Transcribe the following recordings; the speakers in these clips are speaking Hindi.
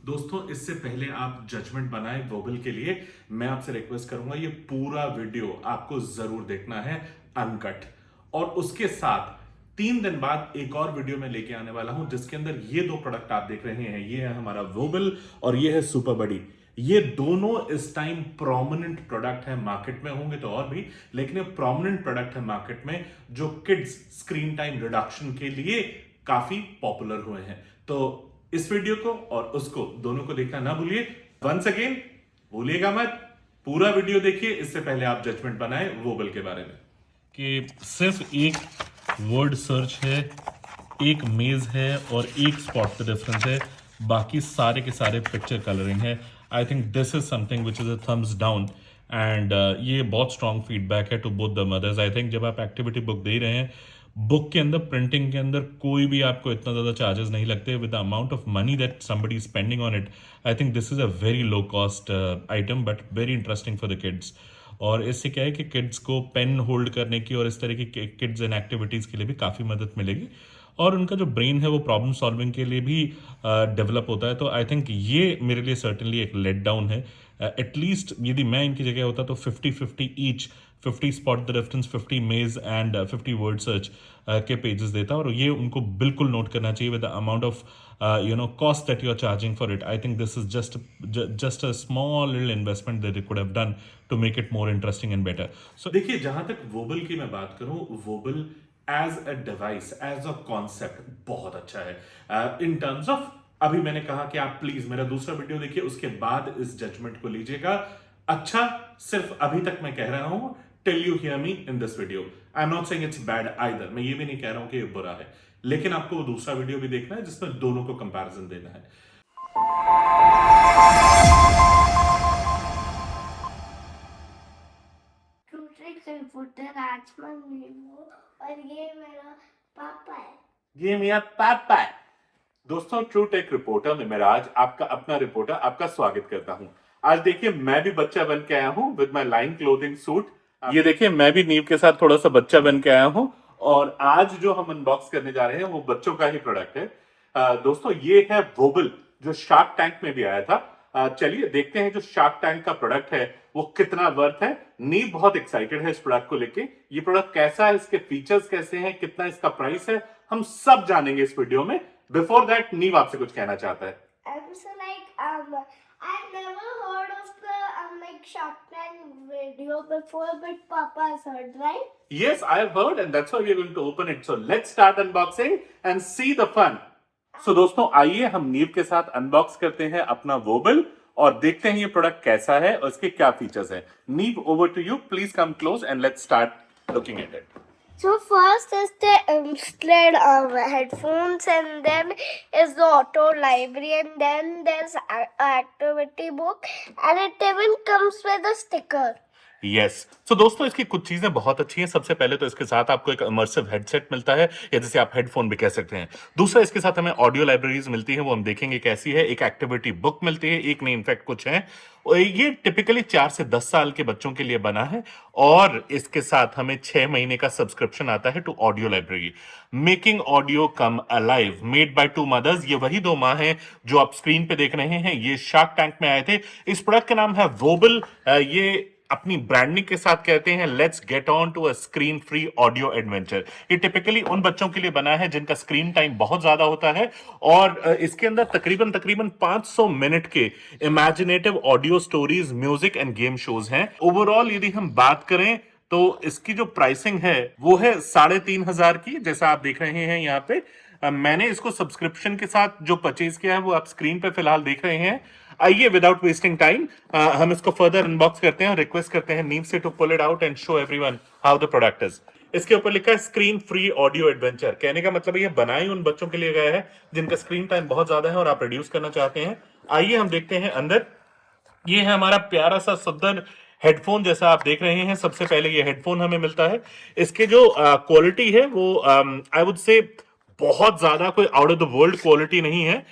दोस्तों, इससे पहले आप जजमेंट बनाएं वोबल के लिए, मैं आपसे रिक्वेस्ट करूंगा ये पूरा वीडियो आपको जरूर देखना है अनकट। और उसके साथ 3 दिन बाद एक और वीडियो में लेके आने वाला हूं जिसके अंदर ये दो प्रोडक्ट आप देख रहे हैं, ये है हमारा वोबल और ये है सुपर बडी। ये दोनों इस टाइम प्रोमिनेंट प्रोडक्ट है, मार्केट में होंगे तो और भी, लेकिन ये प्रोमिनेंट प्रोडक्ट है मार्केट में जो किड्स स्क्रीन टाइम रिडक्शन के लिए काफी पॉपुलर हुए हैं। तो इस वीडियो को और उसको दोनों को देखना ना भूलिए। वंस अगेन भूलिएगा मत, पूरा वीडियो देखिए इससे पहले आप जजमेंट बनाए वोबल के बारे में। कि सिर्फ एक वर्ड सर्च है, एक मेज है और एक स्पॉट द डिफरेंस है, बाकी सारे के सारे पिक्चर कलरिंग है। I think this is something which is a thumbs down and ये बहुत स्ट्रॉन्ग फीडबैक है to both the mothers. I think जब आप एक्टिविटी बुक दे रहे हैं, बुक के अंदर प्रिंटिंग के अंदर कोई भी आपको इतना ज़्यादा चार्जेस नहीं लगते। With the amount of money that somebody spending on it, I think this is a very low cost item but very interesting for the kids. और इससे क्या है कि किड्स को पेन होल्ड करने की और इस तरह की किड्स एंड एक्टिविटीज़ के लिए भी काफ़ी मदद मिलेगी और उनका जो ब्रेन है वो प्रॉब्लम सॉल्विंग के लिए भी डेवलप होता है। तो आई थिंक ये मेरे लिए सर्टनली एक लेट डाउन है। एटलीस्ट यदि मैं इनकी जगह होता तो 50-50 ईच, 50 स्पॉट द डिफरेंस, 50 मेज एंड 50 वर्ड सर्च के पेजेस देता। और ये उनको बिल्कुल नोट करना चाहिए with the amount of cost that you're charging for it. I think this is just a small little investment that they could have done to make it more interesting and better. So देखिए, जहां तक वोबल की मैं बात करूं, Wobble as a device, as a concept बहुत अच्छा है। इन टर्म्स ऑफ, अभी मैंने कहा कि आप प्लीज मेरा दूसरा वीडियो देखिए, उसके बाद इस जजमेंट को लीजिएगा। अच्छा सिर्फ अभी तक मैं कह रहा हूं, till you hear me in this video. I am not saying it's bad either, मैं ये भी नहीं कह रहा हूं कि ये बुरा है, लेकिन आपको वो दूसरा वीडियो भी देखना है जिसमें दोनों को कंपैरिजन देना है। रिपोर्टर आजमल नीमू और ये मेरा पापा है। ये मेरा पापा है। दोस्तों, ट्रू टेक रिपोर्टर में मैं राज, आपका अपना रिपोर्टर, आपका स्वागत करता हूं। आज देखिए, मैं भी बच्चा बन के आया हूं with my line clothing suit. ये देखिए, मैं भी नीव के साथ थोड़ा सा बच्चा बन के आया हूं और आज जो हम अनबॉक्स करने जा रहे हैं वो बच्चों का ही प्रोडक्ट है। दोस्तों, ये है वोबल जो शार्क टैंक में भी आया था। चलिए देखते हैं जो शार्क टैंक का प्रोडक्ट है वो कितना वर्थ है। नीव बहुत एक्साइटेड है इस प्रोडक्ट को लेके। ये प्रोडक्ट कैसा है, इसके फीचर्स कैसे हैं, कितना इसका प्राइस है, हम सब जानेंगे इस वीडियो में। बिफोर दैट, नीव आपसे कुछ कहना चाहता है। I've never heard of the Shark Tank video before, but Papa has heard, right? Yes, I have heard, and that's why we are going to open it. So let's start unboxing and see the fun. So दोस्तों, आइए हम नीव के साथ अनबॉक्स करते हैं अपना वोबल और देखते हैं ये प्रोडक्ट कैसा है और इसके क्या फीचर्स हैं। Neev, over to you, please come close and let's start looking at it. So first is the instead headphones, and then is the auto library, and then there's activity book, and it even comes with a sticker. Yes, so दोस्तों इसकी कुछ चीजें बहुत अच्छी हैं। सबसे पहले तो इसके साथ आपको एक इमर्सिव हेडसेट मिलता है, या जिसे आप हेडफोन भी कह सकते हैं। दूसरा, इसके साथ हमें ऑडियो लाइब्रेरीज मिलती हैं, वो हम देखेंगे कैसी है। एक एक्टिविटी बुक मिलती है, एक नहीं इनफैक्ट कुछ है। ये टिपिकली 4 से 10 साल के बच्चों के लिए बना है और इसके साथ हमें 6 महीने का सब्सक्रिप्शन आता है to audio library. Making audio come alive, made by 2 mothers. ये वही 2 माँ हैं जो आप स्क्रीन पे देख रहे हैं। ये शार्क टैंक में आए थे। इस प्रोडक्ट का नाम है वोबल। ये अपनी ब्रांडिंग के साथ कहते हैं let's get on to a screen free audio adventure. ये टिपिकली उन बच्चों के लिए बना है जिनका स्क्रीन टाइम बहुत ज्यादा होता है और इसके अंदर तकरीबन 500 मिनट के imaginative audio stories, music end game shows हैं। ओवरऑल यदि हम बात करें तो इसकी जो प्राइसिंग है वो है 3,500 की, जैसा आप देख रहे हैं यहाँ पे। मैंने इसको सब्सक्रिप्शन के साथ जो परचेज किया है वो आप स्क्रीन पे फिलहाल देख रहे हैं। आइए विदाउट वेस्टिंग टाइम हम इसको फर्दर अनबॉक्स करते हैं और रिक्वेस्ट करते हैं नीव से to pull it out and show everyone how the product is. इसके ऊपर लिखा है स्क्रीन फ्री ऑडियो एडवेंचर। कहने का मतलब ये बनाई उन बच्चों के लिए गया है जिनका स्क्रीन टाइम बहुत ज्यादा है और आप रिड्यूस करना चाहते हैं। आइए हम देखते हैं अंदर। ये है हमारा प्यारा सा सुंदर हेडफोन, जैसा आप देख रहे हैं। सबसे पहले ये हेडफोन हमें मिलता है। इसके जो क्वालिटी है वो आई वुड से बहुत ज्यादा कोई out of the world quality नहीं है।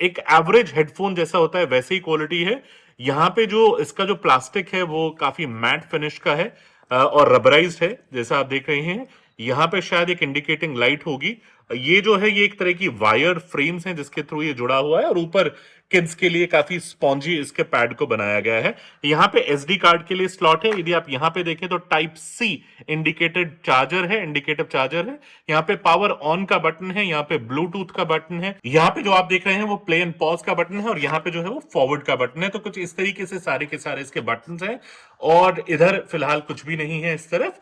एक एवरेज हेडफोन जैसा होता है वैसे ही क्वालिटी है। यहाँ पे जो इसका जो प्लास्टिक है वो काफी मैट फिनिश का है और रबराइज्ड है, जैसा आप देख रहे हैं। यहाँ पे शायद एक इंडिकेटिंग लाइट होगी। ये जो है ये एक तरह की वायर फ्रेम्स हैं जिसके थ्रू ये जुड़ा हुआ है और ऊपर किड्स के लिए काफी स्पॉन्जी इसके पैड को बनाया गया है। यहाँ पे SD कार्ड के लिए स्लॉट है। यदि आप यहाँ पे देखें तो टाइप C इंडिकेटेड चार्जर है, इंडिकेटिव चार्जर है। यहाँ पे पावर ऑन का बटन है, यहाँ पे ब्लूटूथ का बटन है, यहाँ पे जो आप देख रहे हैं वो प्ले एंड पॉज का बटन है, और यहाँ पे जो है वो फॉरवर्ड का बटन है। तो कुछ इस तरीके से सारे के सारे इसके बटन हैं, और इधर फिलहाल कुछ भी नहीं है इस तरफ।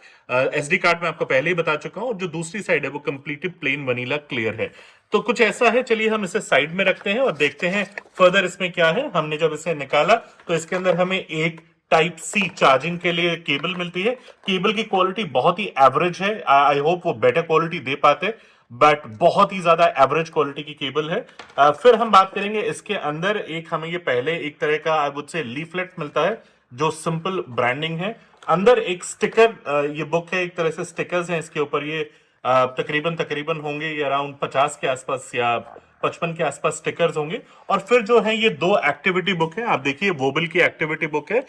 SD कार्ड मैं आपको पहले ही बता चुका हूं, और जो दूसरी साइड है वो कंप्लीटली प्लेन वनीला क्लियर है। तो कुछ ऐसा है। चलिए हम इसे साइड में रखते हैं और देखते हैं फर्दर इसमें क्या है। हमने जब इसे निकाला तो इसके अंदर हमें एक टाइप C चार्जिंग के लिए केबल मिलती है। केबल की क्वालिटी बहुत ही एवरेज है। आई होप वो बेटर क्वालिटी दे पाते, बट बहुत ही ज्यादा एवरेज क्वालिटी की केबल है। फिर हम बात करेंगे इसके अंदर एक हमें ये पहले एक तरह का आई वुड से लीफलेट मिलता है जो सिंपल ब्रांडिंग है। अंदर एक स्टिकर, ये बुक है, एक तरह से स्टिकर्स हैं इसके ऊपर। ये तकरीबन होंगे ये अराउंड 50 के आसपास या 55 के आसपास स्टिकर्स होंगे। और फिर जो है ये 2 एक्टिविटी बुक है। आप देखिए वोबल की एक्टिविटी बुक है,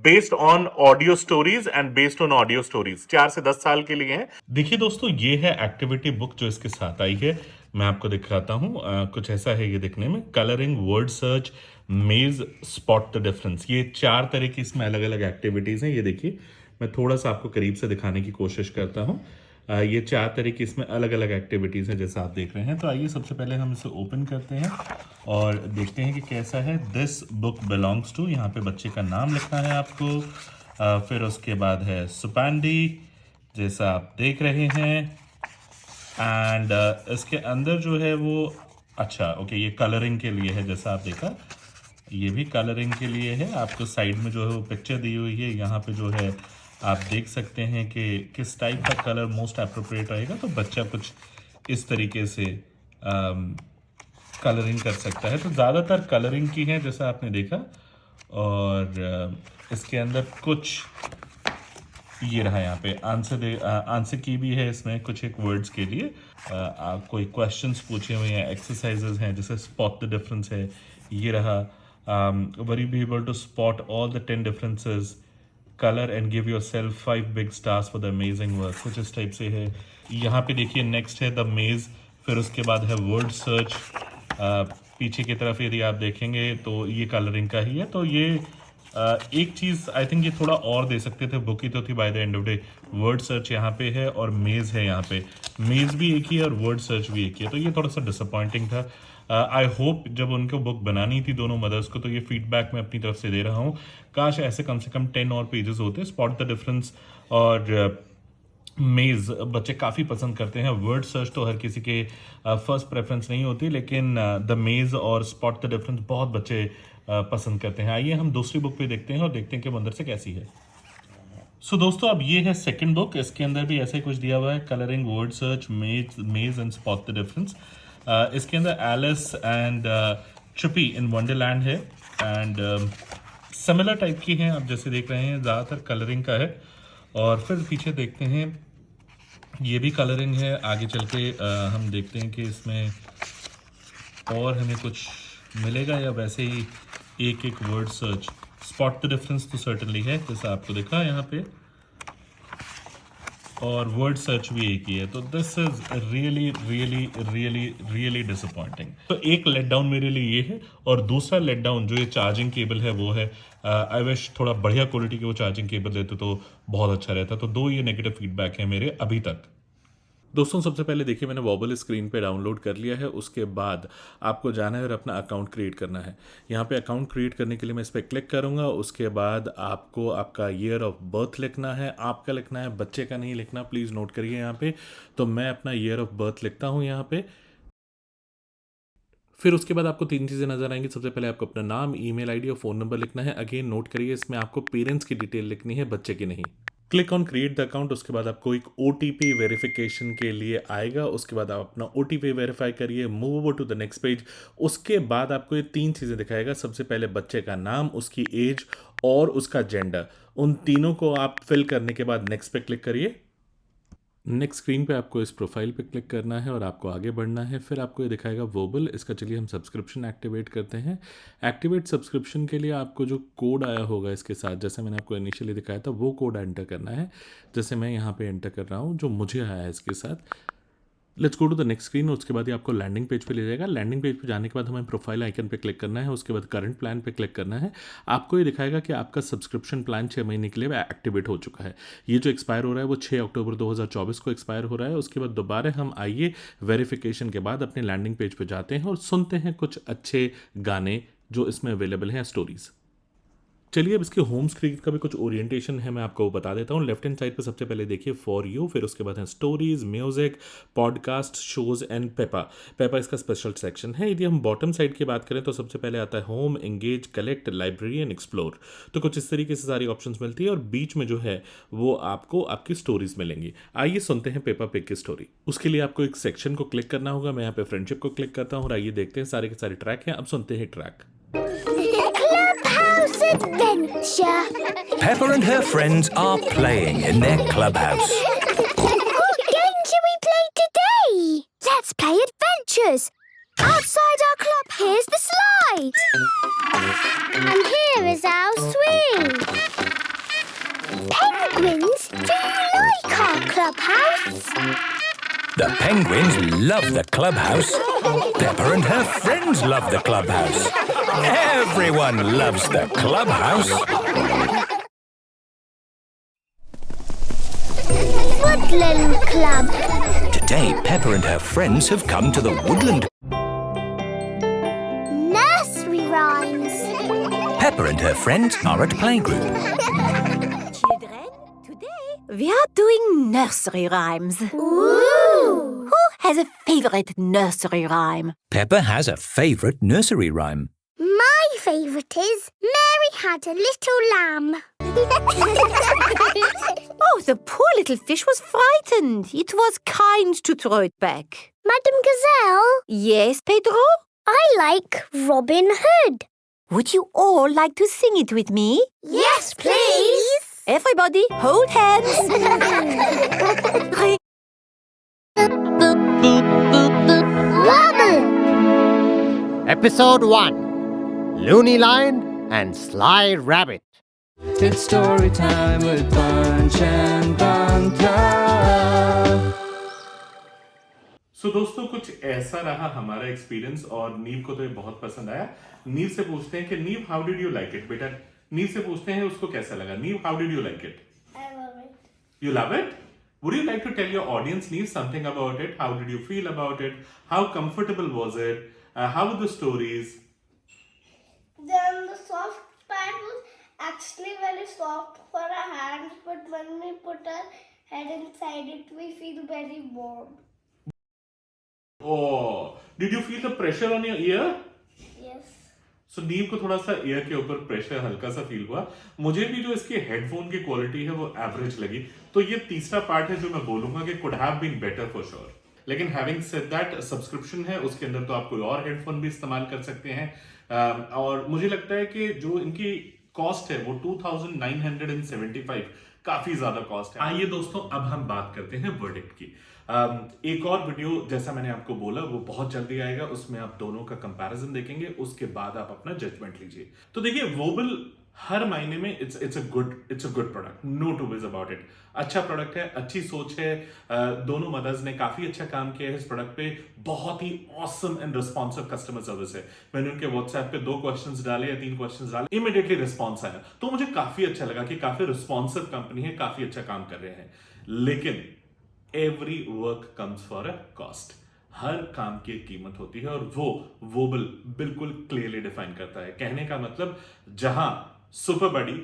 based on audio stories and based on audio stories, 4 से 10 साल के लिए है। देखिए दोस्तों, ये है एक्टिविटी बुक जो इसके साथ आई है। मैं आपको दिखाता हूँ। कुछ ऐसा है ये दिखने में। कलरिंग, वर्ड सर्च, मेज, स्पॉट द डिफरेंस, ये 4 तरह की इसमें अलग अलग एक्टिविटीज हैं। ये देखिए, मैं थोड़ा सा आपको करीब से दिखाने की कोशिश करता हूँ। ये 4 तरह की इसमें अलग अलग एक्टिविटीज़ हैं जैसा आप देख रहे हैं। तो आइए सबसे पहले हम इसे ओपन करते हैं और देखते हैं कि कैसा है। दिस बुक बिलोंग्स टू, यहाँ पे बच्चे का नाम लिखना है आपको। फिर उसके बाद है सुपांडी, जैसा आप देख रहे हैं। एंड इसके अंदर जो है वो, अच्छा ओके, ये कलरिंग के लिए है जैसा आप देखा। ये भी कलरिंग के लिए है। आपको साइड में जो है वो पिक्चर दी हुई है। यहाँ पे जो है आप देख सकते हैं कि किस टाइप का कलर मोस्ट अप्रोप्रिएट रहेगा। तो बच्चा कुछ इस तरीके से कलरिंग कर सकता है। तो ज़्यादातर कलरिंग की है जैसा आपने देखा। और इसके अंदर कुछ ये रहा, यहाँ पे आंसर की भी है इसमें, कुछ एक वर्ड्स के लिए कोई क्वेश्चंस पूछे हुए हैं, एक्सरसाइजेज हैं, जैसे स्पॉट द डिफरेंस है। ये रहा, were you be able to spot all the 10 differences, colour and give yourself 5 big stars for the amazing work, कुछ इस टाइप से है। यहाँ पे देखिए नेक्स्ट है द मेज। फिर उसके बाद है वर्ड सर्च। पीछे की तरफ यदि आप देखेंगे तो ये कलरिंग का ही है। तो ये एक चीज़ आई थिंक ये थोड़ा और दे सकते थे, बुक ही तो थी by the end of day. Word search यहाँ पे है और मेज है यहाँ पे। मेज भी एक ही है और वर्ड सर्च भी एक ही है। तो ये थोड़ा सा डिसअपॉइंटिंग था। आई होप जब उनको बुक बनानी थी दोनों मदर्स को, तो ये फीडबैक मैं अपनी तरफ से दे रहा हूँ, काश ऐसे कम से कम 10 और पेजेस होते। स्पॉट द डिफरेंस और मेज बच्चे काफ़ी पसंद करते हैं। वर्ड सर्च तो हर किसी के फर्स्ट प्रेफरेंस नहीं होती, लेकिन द मेज और स्पॉट द डिफरेंस बहुत बच्चे पसंद करते हैं। आइए हम दूसरी बुक पे देखते हैं और देखते हैं कि वो अंदर से कैसी है। सो दोस्तों, अब ये है सेकंड बुक। इसके अंदर भी ऐसा ही कुछ दिया हुआ है, colouring, word search, maze and spot the difference. इसके अंदर Alice and Chippy in Wonderland है एंड सिमिलर टाइप की हैं। आप जैसे देख रहे हैं ज़्यादातर कलरिंग का है। और फिर पीछे देखते हैं, ये भी कलरिंग है। आगे चल के हम देखते हैं कि इसमें और हमें कुछ मिलेगा या वैसे ही एक एक word search. Spot the difference तो सर्टनली है जैसा आपको दिखा यहाँ पे, और वर्ड सर्च भी एक ही है। तो this is really really really really disappointing. तो एक लेट डाउन मेरे लिए ये है, और दूसरा लेट डाउन जो ये चार्जिंग केबल है वो है। आई विश थोड़ा बढ़िया क्वालिटी के वो चार्जिंग केबल देते तो बहुत अच्छा रहता। तो 2 ये नेगेटिव फीडबैक है मेरे अभी तक। दोस्तों, सबसे पहले देखिए मैंने वॉबल स्क्रीन पे डाउनलोड कर लिया है। उसके बाद आपको जाना है और अपना अकाउंट क्रिएट करना है। यहाँ पे अकाउंट क्रिएट करने के लिए मैं इस पर क्लिक करूँगा। उसके बाद आपको आपका ईयर ऑफ बर्थ लिखना है। आपका लिखना है, बच्चे का नहीं लिखना, प्लीज़ नोट करिए यहाँ पे। तो मैं अपना ईयर ऑफ बर्थ लिखता हूँ यहाँ पे। फिर उसके बाद आपको 3 चीज़ें नजर आएंगी। सबसे पहले आपको अपना नाम, ईमेल आईडी और फ़ोन नंबर लिखना है। अगेन नोट करिए, इसमें आपको पेरेंट्स की डिटेल लिखनी है, बच्चे की नहीं। Click on create the account. उसके बाद आपको एक OTP वेरिफिकेशन के लिए आएगा। उसके बाद आप अपना OTP वेरीफाई करिए, move over to the next page. उसके बाद आपको ये 3 चीज़ें दिखाएगा। सबसे पहले बच्चे का नाम, उसकी एज और उसका जेंडर। उन तीनों को आप फिल करने के बाद नेक्स्ट पे क्लिक करिए। नेक्स्ट स्क्रीन पे आपको इस प्रोफाइल पे क्लिक करना है और आपको आगे बढ़ना है। फिर आपको ये दिखाएगा वोबल। इसका चलिए हम सब्सक्रिप्शन एक्टिवेट करते हैं। एक्टिवेट सब्सक्रिप्शन के लिए आपको जो कोड आया होगा इसके साथ, जैसे मैंने आपको इनिशियली दिखाया था, वो कोड एंटर करना है। जैसे मैं यहाँ पे एंटर कर रहा हूँ, जो मुझे आया है इसके साथ let's go to the next screen. उसके बाद ये आपको लैंडिंग पेज पे ले जाएगा। लैंडिंग पेज पे जाने के बाद हमें प्रोफाइल आइकन पे क्लिक करना है, उसके बाद करंट प्लान पे क्लिक करना है। आपको ये दिखाएगा कि आपका सब्सक्रिप्शन प्लान 6 महीने के लिए एक्टिवेट हो चुका है। ये जो एक्सपायर हो रहा है वो 6 अक्टूबर 2024 को एक्सपायर हो रहा है। उसके बाद दोबारा हम आइए वेरिफिकेशन के बाद अपने लैंडिंग पेज पे जाते हैं और सुनते हैं कुछ अच्छे गाने जो इसमें अवेलेबल हैं, स्टोरीज। चलिए अब इसके होम स्क्रीन का भी कुछ ओरिएंटेशन है, मैं आपको बता देता हूँ। लेफ्ट हैंड साइड पे सबसे पहले देखिए फॉर यू, फिर उसके बाद है stories, music, podcast, shows and Peppa. Peppa इसका स्पेशल सेक्शन है। यदि हम बॉटम साइड की बात करें तो सबसे पहले आता है home, engage, collect, library and explore. तो कुछ इस तरीके से सारी ऑप्शंस मिलती है और बीच में जो है वो आपको आपकी स्टोरीज मिलेंगी। आइए सुनते हैं पेपा पिग की स्टोरी। उसके लिए आपको एक सेक्शन को क्लिक करना होगा। मैं यहाँ पे फ्रेंडशिप को क्लिक करता हूँ और आइए देखते हैं सारे के सारे ट्रैक हैं। अब सुनते हैं track. Clubhouse Adventure. Pepper and her friends are playing in their clubhouse. What game shall we play today? Let's play adventures. Outside our club, here's the slide. And here is our swing. Penguins, do you like our clubhouse? The penguins love the clubhouse. Pepper and her friends love the clubhouse. Everyone loves the clubhouse. Woodland Club. Today, Pepper and her friends have come to the woodland. Nursery rhymes. Pepper and her friends are at playgroup. Children, today we are doing nursery rhymes. Ooh. Who has a favorite nursery rhyme? Pepper has a favourite nursery rhyme. My favourite is Mary Had a Little Lamb. Oh, the poor little fish was frightened. It was kind to throw it back. Madam Gazelle, Yes, Pedro? I like Robin Hood. Would you all like to sing it with me? Yes, please. Everybody, hold hands. Robin. Episode 1 Looney Lion and Sly Rabbit. It's story time with Bunch and Bunter. सो दोस्तों कुछ ऐसा रहा हमारा एक्सपीरियंस और नीव को तो ये बहुत पसंद आया। नीव से पूछते हैं कि नीव how did you like it. बेटा नीव से पूछते हैं उसको कैसा लगा। नीव how did you like it? I love it. You love it? Would you like to tell your audience, Neve, something about it? How did you feel about it? How comfortable was it? How were the stories? Then the soft part was actually very soft for our hands, but when we put our head inside it, we feel very warm. Oh, did you feel the pressure on your ear? Yes. सो नीव को थोड़ा सा ईयर के ऊपर प्रेशर हल्का सा फील हुआ। मुझे भी जो इसकी हेडफोन की क्वालिटी है वो एवरेज लगी। तो ये तीसरा पार्ट है जो मैं बोलूंगा कि could have been better for sure. लेकिन हैविंग सेड दैट, सब्सक्रिप्शन है उसके अंदर तो आप कोई और हेडफोन भी इस्तेमाल कर सकते हैं। और मुझे लगता है कि जो इनकी कॉस्ट है वो 2975 काफी ज्यादा कॉस्ट है। आइए दोस्तों अब हम बात करते हैं वर्डिक्ट की। एक और वीडियो जैसा मैंने आपको बोला वो बहुत जल्दी आएगा, उसमें आप दोनों का कंपैरिजन देखेंगे, उसके बाद आप अपना जजमेंट लीजिए। तो देखिए वोबल हर महीने में it's a good product, no two ways about it. अच्छा प्रोडक्ट है, अच्छी सोच है। दोनों मदर्स ने काफी अच्छा काम किया है इस प्रोडक्ट पे। बहुत ही awesome and responsive customer service है। मैंने उनके व्हाट्सएप पे 2 क्वेश्चंस डाले या 3 क्वेश्चंस डाले, इमीडिएटली रिस्पॉन्स आया। तो मुझे काफी अच्छा लगा कि काफी रिस्पॉन्सिव कंपनी है, काफी अच्छा काम कर रहे हैं। लेकिन every work comes for a cost. हर काम की एक कीमत होती है और वो वोबल बिल्कुल क्लियरली डिफाइन करता है। कहने का मतलब जहां Super Buddy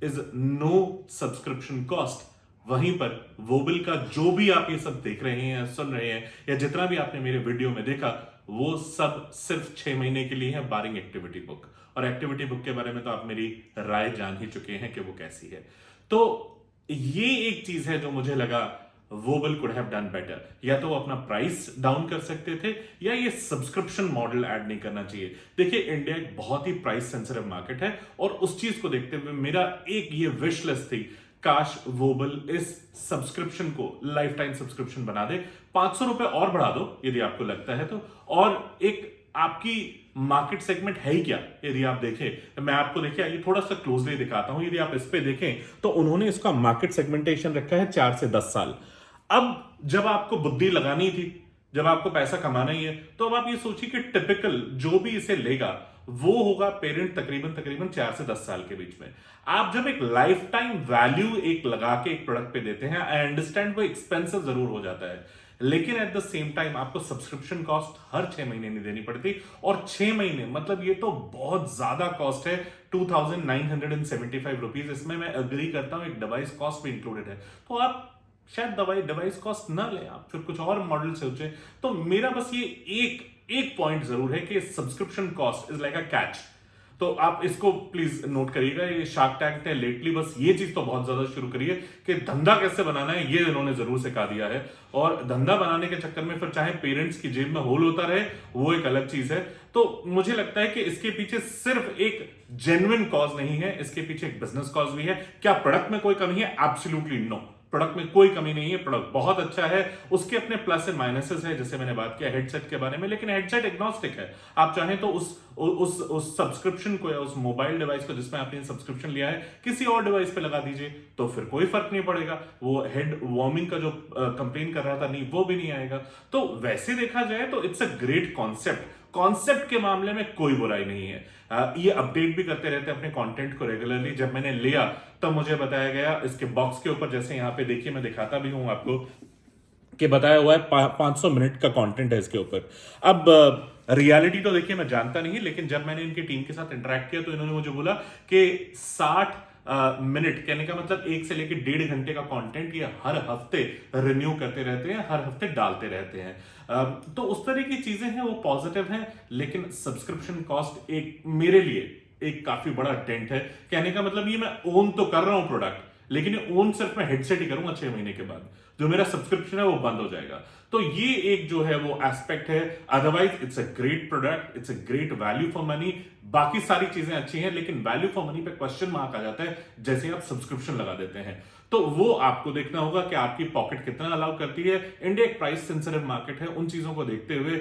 is no subscription cost, वहीं पर वोबल का जो भी आप ये सब देख रहे हैं, सुन रहे हैं, या जितना भी आपने मेरे वीडियो में देखा, वो सब सिर्फ 6 महीने के लिए है, बारिंग एक्टिविटी बुक। और एक्टिविटी बुक के बारे में तो आप मेरी राय जान ही चुके हैं कि वो कैसी है। तो ये एक चीज है जो मुझे लगा wobble could have done better. या तो वो अपना प्राइस डाउन कर सकते थे, या ये सब्सक्रिप्शन मॉडल ऐड नहीं करना चाहिए। देखिए इंडिया एक बहुत ही प्राइस सेंसिटिव मार्केट है, और उस चीज को देखते हुए मेरा एक ये विश लिस्ट थी, काश वोबल इस सब्सक्रिप्शन को लाइफ टाइम सब्सक्रिप्शन बना दे। 500 रुपए और बढ़ा दो यदि आपको लगता है तो। और एक आपकी मार्केट सेगमेंट है ही क्या, यदि आप देखें, मैं आपको देखिए ये थोड़ा सा क्लोजली दिखाता हूं। यदि आप इस पे देखें तो उन्होंने इसका मार्केट सेगमेंटेशन रखा है 4 से 10 साल। अब जब आपको बुद्धि लगानी थी, जब आपको पैसा कमाना ही है तो अब आप ये सोचिए कि टिपिकल जो भी इसे लेगा वो होगा पेरेंट तकरीबन 4 से 10 साल के बीच में। आप जब एक लाइफ टाइम वैल्यू एक लगा के एक प्रोडक्ट पे देते हैं, आई अंडरस्टैंड वो एक्सपेंसिव जरूर हो जाता है, लेकिन एट द सेम टाइम आपको सब्सक्रिप्शन कॉस्ट हर 6 महीने नहीं देनी पड़ती, और 6 महीने मतलब ये तो बहुत ज्यादा कॉस्ट है, 2975 रुपीज। इसमें मैं अग्री करता हूं एक डिवाइस कॉस्ट भी इंक्लूडेड है, तो आप शायद डिवाइस कॉस्ट ना ले, आप फिर कुछ और मॉडल सोचे। तो मेरा बस ये एक पॉइंट जरूर है कि subscription cost is like a catch, तो आप इसको प्लीज नोट करिएगा। ये शार्क टैंक ने लेटली बस ये चीज तो बहुत ज्यादा शुरू करी है कि धंधा कैसे बनाना है, ये इन्होंने जरूर सिखा दिया है, और धंधा बनाने के चक्कर में फिर चाहे पेरेंट्स की जेब में होल होता रहे वो एक अलग चीज है। तो मुझे लगता है कि इसके पीछे सिर्फ एक जेन्युइन कॉज नहीं है, इसके पीछे एक बिजनेस कॉज भी है। क्या प्रोडक्ट में कोई कमी है? एब्सोल्युटली नो, प्रोडक्ट में कोई कमी नहीं है, प्रोडक्ट बहुत अच्छा है, उसके अपने प्लस एंड माइनसेस है, जैसे मैंने बात किया हेडसेट के बारे में, लेकिन हेडसेट एग्नोस्टिक है। आप चाहें तो उस सब्सक्रिप्शन को या उस मोबाइल डिवाइस को जिसमें आपने सब्सक्रिप्शन लिया है किसी और डिवाइस पे लगा दीजिए, तो फिर कोई फर्क नहीं पड़ेगा। वो हेड वार्मिंग का जो कंप्लेन कर रहा था, नहीं वो भी नहीं आएगा। तो वैसे देखा जाए तो इट्स अ ग्रेट कॉन्सेप्ट के मामले में कोई बुराई नहीं है। ये अपडेट भी करते रहते हैं अपने कंटेंट को रेगुलरली। जब मैंने लिया तब मुझे बताया गया इसके बॉक्स के ऊपर, जैसे यहाँ पे देखिए मैं दिखाता भी हूं आपको, कि बताया हुआ है 500 मिनट का कंटेंट है इसके ऊपर। अब रियलिटी तो देखिए मैं जानता नहीं, लेकिन जब मैंने इनकी टीम के साथ इंटरेक्ट किया तो इन्होंने मुझे बोला कि 60 मिनट, कहने का मतलब 1 से लेकर 1.5 घंटे का कंटेंट ये हर हफ्ते रिन्यू करते रहते हैं, हर हफ्ते डालते रहते हैं। तो उस तरह की चीजें हैं, वो पॉजिटिव हैं, लेकिन सब्सक्रिप्शन कॉस्ट एक मेरे लिए एक काफी बड़ा डेंट है। कहने का मतलब ये मैं ओन तो कर रहा हूं प्रोडक्ट, लेकिन ये ओन सिर्फ मैं हेडसेट ही करूंगा 6 महीने के बाद, जो मेरा सब्सक्रिप्शन है वो बंद हो जाएगा। तो ये एक जो है वो एस्पेक्ट है। Otherwise it's a great product, it's a great value for money, बाकी सारी चीजें अच्छी हैं, लेकिन वैल्यू फॉर मनी पे क्वेश्चन मार्क आ जाता है जैसे आप सब्सक्रिप्शन लगा देते हैं। तो वो आपको देखना होगा कि आपकी पॉकेट कितना अलाउ करती है। इंडिया एक प्राइस सेंसिटिव मार्केट है, उन चीजों को देखते हुए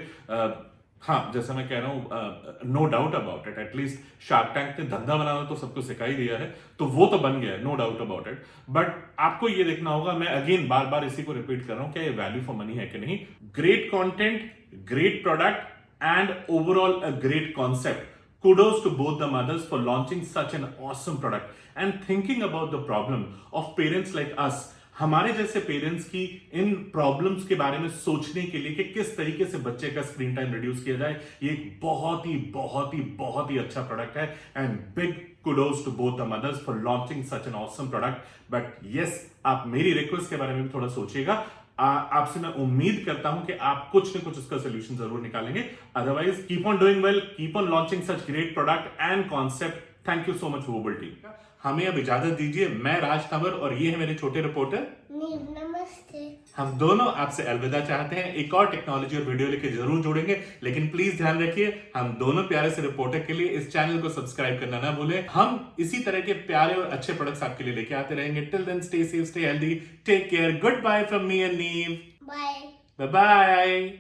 हाँ, जैसा मैं कह रहा हूं, no doubt about it, at least Shark Tank ने धंधा बनाना तो सबको सिखा ही दिया है, तो वो तो बन गया है, no doubt about it. But आपको ये देखना होगा, मैं अगेन बार बार इसी को रिपीट कर रहा हूं, क्या ये वैल्यू फॉर मनी है कि नहीं। Great content, great product and overall a great concept. Kudos to both the mothers for launching such an awesome product and thinking about the problem of parents like us. हमारे जैसे पेरेंट्स की इन प्रॉब्लम्स के बारे में सोचने के लिए कि किस तरीके से बच्चे का स्क्रीन टाइम रिड्यूस किया जाए, ये एक बहुत ही अच्छा प्रोडक्ट है। And big kudos to both the mothers for launching such an awesome product. But yes, आप मेरी रिक्वेस्ट के बारे में भी थोड़ा सोचिएगा। आपसे मैं उम्मीद करता हूं कि आप कुछ न कुछ उसका सोल्यूशन जरूर निकालेंगे। Otherwise keep on doing well, keep on launching such great product and concept. Thank you so much wobble team. हमें अब इजाजत दीजिए। मैं राज तंवर और ये है मेरे छोटे रिपोर्टर नीव। नमस्ते। हम दोनों आपसे अलविदा चाहते हैं। एक और टेक्नोलॉजी और वीडियो लेके जरूर जोड़ेंगे, लेकिन प्लीज ध्यान रखिए हम दोनों प्यारे से रिपोर्टर के लिए इस चैनल को सब्सक्राइब करना ना भूलें। हम इसी तरह के प्यारे और अच्छे प्रोडक्ट्स आपके लिए लेके आते रहेंगे। Till then stay safe, stay healthy, take care, goodbye from me and Neev. Bye. Bye bye.